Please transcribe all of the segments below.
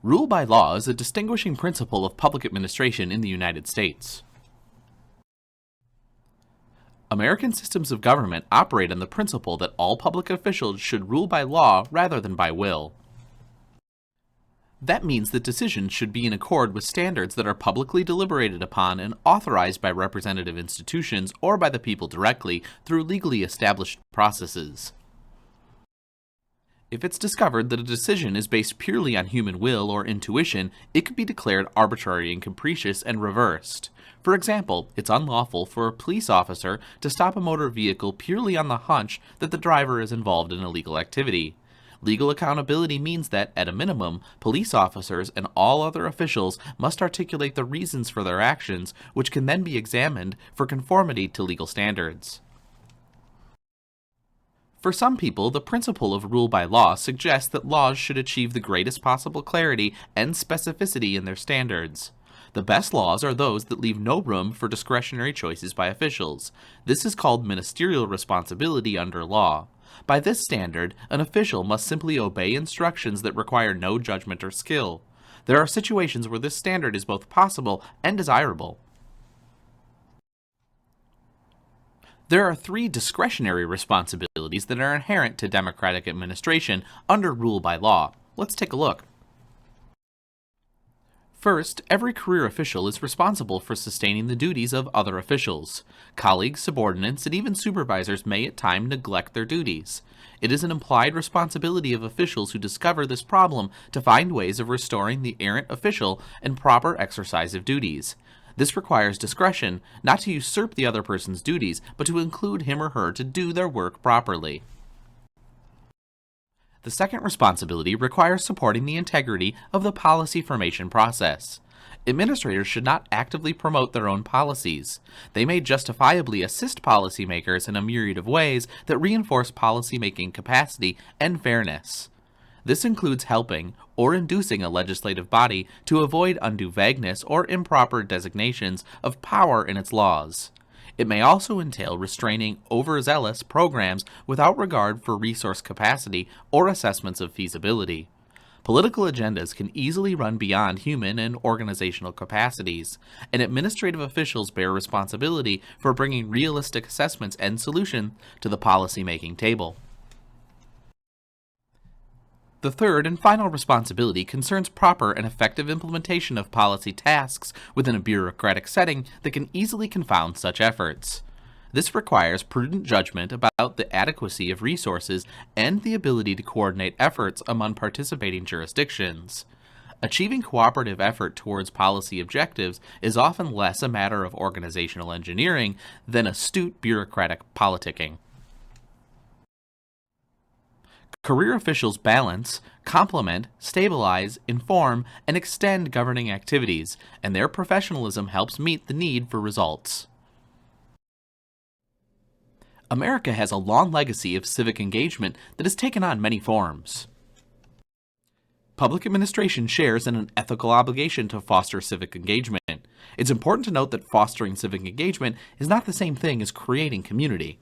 Rule by law is a distinguishing principle of public administration in the United States. American systems of government operate on the principle that all public officials should rule by law rather than by will. That means that decisions should be in accord with standards that are publicly deliberated upon and authorized by representative institutions or by the people directly through legally established processes. If it's discovered that a decision is based purely on human will or intuition, it could be declared arbitrary and capricious and reversed. For example, it's unlawful for a police officer to stop a motor vehicle purely on the hunch that the driver is involved in illegal activity. Legal accountability means that, at a minimum, police officers and all other officials must articulate the reasons for their actions, which can then be examined for conformity to legal standards. For some people, the principle of rule by law suggests that laws should achieve the greatest possible clarity and specificity in their standards. The best laws are those that leave no room for discretionary choices by officials. This is called ministerial responsibility under law. By this standard, an official must simply obey instructions that require no judgment or skill. There are situations where this standard is both possible and desirable. There are three discretionary responsibilities that are inherent to democratic administration under rule by law. Let's take a look. First, every career official is responsible for sustaining the duties of other officials. Colleagues, subordinates, and even supervisors may at times neglect their duties. It is an implied responsibility of officials who discover this problem to find ways of restoring the errant official and proper exercise of duties. This requires discretion, not to usurp the other person's duties, but to include him or her to do their work properly. The second responsibility requires supporting the integrity of the policy formation process. Administrators should not actively promote their own policies. They may justifiably assist policymakers in a myriad of ways that reinforce policymaking capacity and fairness. This includes helping or inducing a legislative body to avoid undue vagueness or improper designations of power in its laws. It may also entail restraining overzealous programs without regard for resource capacity or assessments of feasibility. Political agendas can easily run beyond human and organizational capacities, and administrative officials bear responsibility for bringing realistic assessments and solutions to the policymaking table. The third and final responsibility concerns proper and effective implementation of policy tasks within a bureaucratic setting that can easily confound such efforts. This requires prudent judgment about the adequacy of resources and the ability to coordinate efforts among participating jurisdictions. Achieving cooperative effort towards policy objectives is often less a matter of organizational engineering than astute bureaucratic politicking. Career officials balance, complement, stabilize, inform, and extend governing activities, and their professionalism helps meet the need for results. America has a long legacy of civic engagement that has taken on many forms. Public administration shares in an ethical obligation to foster civic engagement. It's important to note that fostering civic engagement is not the same thing as creating community.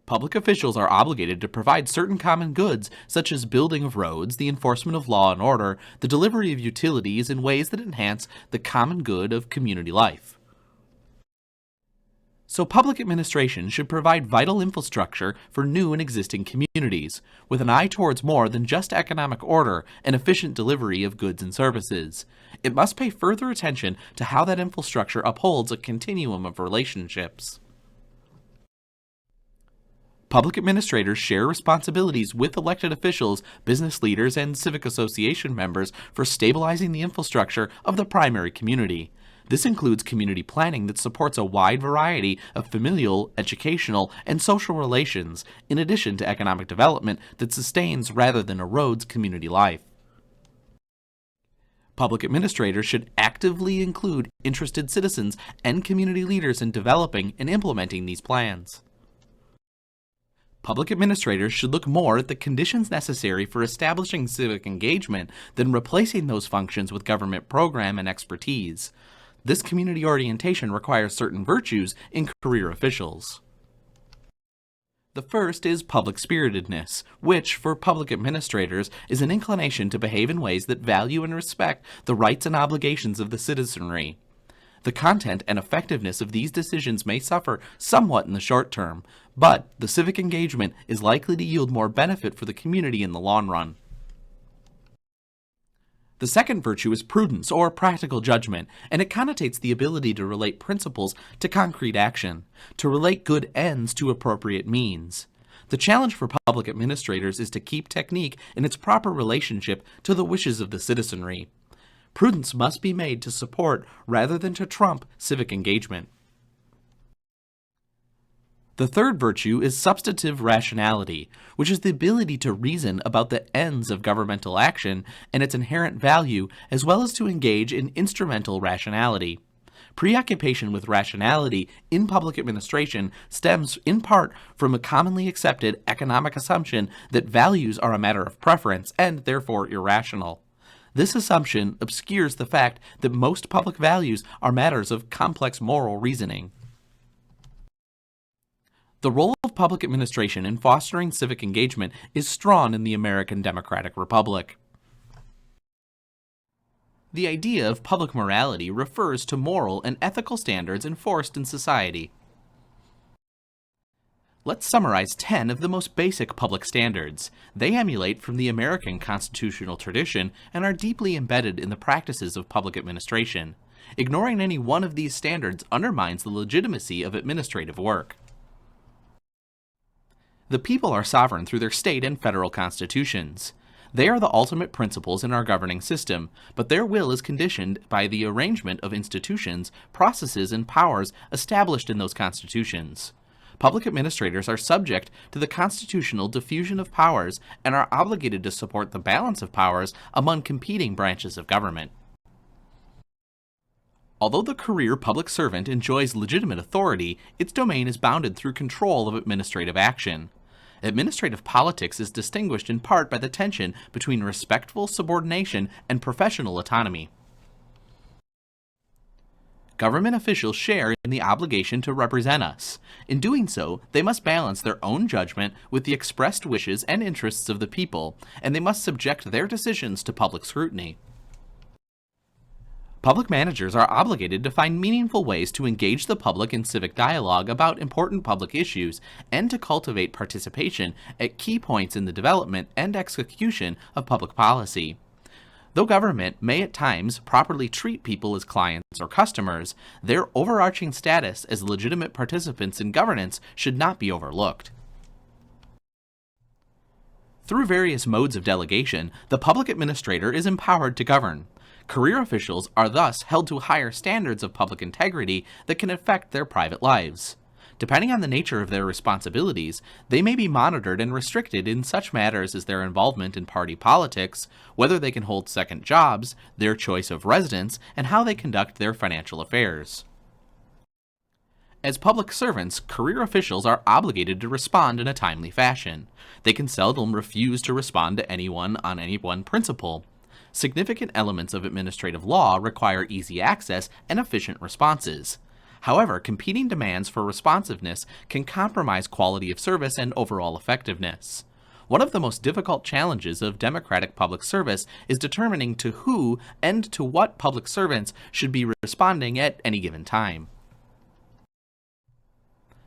Public officials are obligated to provide certain common goods, such as building of roads, the enforcement of law and order, the delivery of utilities in ways that enhance the common good of community life. So public administration should provide vital infrastructure for new and existing communities, with an eye towards more than just economic order and efficient delivery of goods and services. It must pay further attention to how that infrastructure upholds a continuum of relationships. Public administrators share responsibilities with elected officials, business leaders, and civic association members for stabilizing the infrastructure of the primary community. This includes community planning that supports a wide variety of familial, educational, and social relations, in addition to economic development that sustains rather than erodes community life. Public administrators should actively include interested citizens and community leaders in developing and implementing these plans. Public administrators should look more at the conditions necessary for establishing civic engagement than replacing those functions with government program and expertise. This community orientation requires certain virtues in career officials. The first is public spiritedness, which, for public administrators, is an inclination to behave in ways that value and respect the rights and obligations of the citizenry. The content and effectiveness of these decisions may suffer somewhat in the short term, but the civic engagement is likely to yield more benefit for the community in the long run. The second virtue is prudence, or practical judgment, and it connotates the ability to relate principles to concrete action, to relate good ends to appropriate means. The challenge for public administrators is to keep technique in its proper relationship to the wishes of the citizenry. Prudence must be made to support rather than to trump civic engagement. The third virtue is substantive rationality, which is the ability to reason about the ends of governmental action and its inherent value, as well as to engage in instrumental rationality. Preoccupation with rationality in public administration stems in part from a commonly accepted economic assumption that values are a matter of preference and therefore irrational. This assumption obscures the fact that most public values are matters of complex moral reasoning. The role of public administration in fostering civic engagement is strong in the American Democratic Republic. The idea of public morality refers to moral and ethical standards enforced in society. Let's summarize 10 of the most basic public standards. They emulate from the American constitutional tradition and are deeply embedded in the practices of public administration. Ignoring any one of these standards undermines the legitimacy of administrative work. The people are sovereign through their state and federal constitutions. They are the ultimate principles in our governing system, but their will is conditioned by the arrangement of institutions, processes, and powers established in those constitutions. Public administrators are subject to the constitutional diffusion of powers and are obligated to support the balance of powers among competing branches of government. Although the career public servant enjoys legitimate authority, its domain is bounded through control of administrative action. Administrative politics is distinguished in part by the tension between respectful subordination and professional autonomy. Government officials share in the obligation to represent us. In doing so, they must balance their own judgment with the expressed wishes and interests of the people, and they must subject their decisions to public scrutiny. Public managers are obligated to find meaningful ways to engage the public in civic dialogue about important public issues and to cultivate participation at key points in the development and execution of public policy. Though government may at times properly treat people as clients or customers, their overarching status as legitimate participants in governance should not be overlooked. Through various modes of delegation, the public administrator is empowered to govern. Career officials are thus held to higher standards of public integrity that can affect their private lives. Depending on the nature of their responsibilities, they may be monitored and restricted in such matters as their involvement in party politics, whether they can hold second jobs, their choice of residence, and how they conduct their financial affairs. As public servants, career officials are obligated to respond in a timely fashion. They can seldom refuse to respond to anyone on any one principle. Significant elements of administrative law require easy access and efficient responses. However, competing demands for responsiveness can compromise quality of service and overall effectiveness. One of the most difficult challenges of democratic public service is determining to who and to what public servants should be responding at any given time.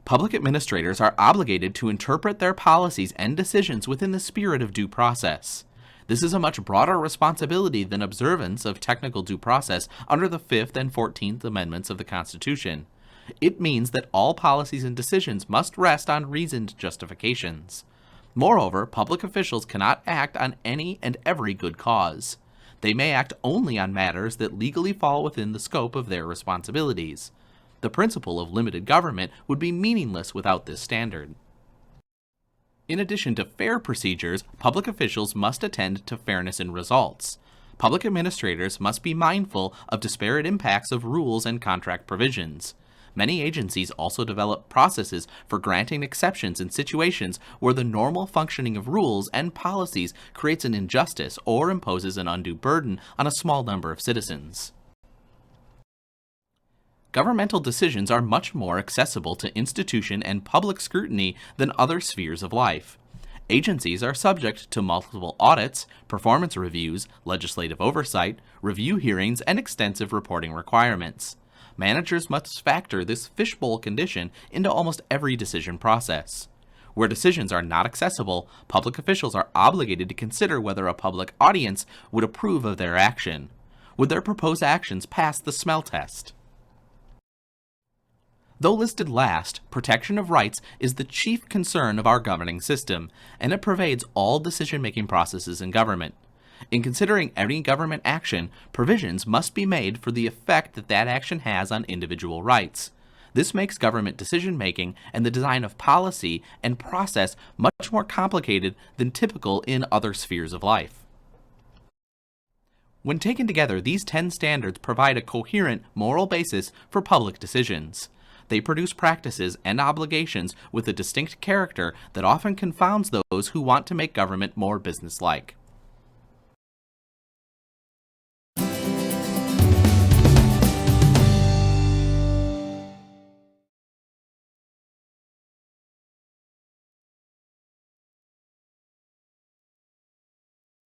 Public administrators are obligated to interpret their policies and decisions within the spirit of due process. This is a much broader responsibility than observance of technical due process under the 5th and 14th Amendments of the Constitution. It means that all policies and decisions must rest on reasoned justifications. Moreover, public officials cannot act on any and every good cause. They may act only on matters that legally fall within the scope of their responsibilities. The principle of limited government would be meaningless without this standard. In addition to fair procedures, public officials must attend to fairness in results. Public administrators must be mindful of disparate impacts of rules and contract provisions. Many agencies also develop processes for granting exceptions in situations where the normal functioning of rules and policies creates an injustice or imposes an undue burden on a small number of citizens. governmental decisions are much more accessible to institution and public scrutiny than other spheres of life. Agencies are subject to multiple audits, performance reviews, legislative oversight, review hearings, and extensive reporting requirements. Managers must factor this fishbowl condition into almost every decision process. Where decisions are not accessible, public officials are obligated to consider whether a public audience would approve of their action. Would their proposed actions pass the smell test? Though listed last, protection of rights is the chief concern of our governing system, and it pervades all decision-making processes in government. In considering any government action, provisions must be made for the effect that that action has on individual rights. This makes government decision-making and the design of policy and process much more complicated than typical in other spheres of life. When taken together, these 10 standards provide a coherent moral basis for public decisions. They produce practices and obligations with a distinct character that often confounds those who want to make government more businesslike.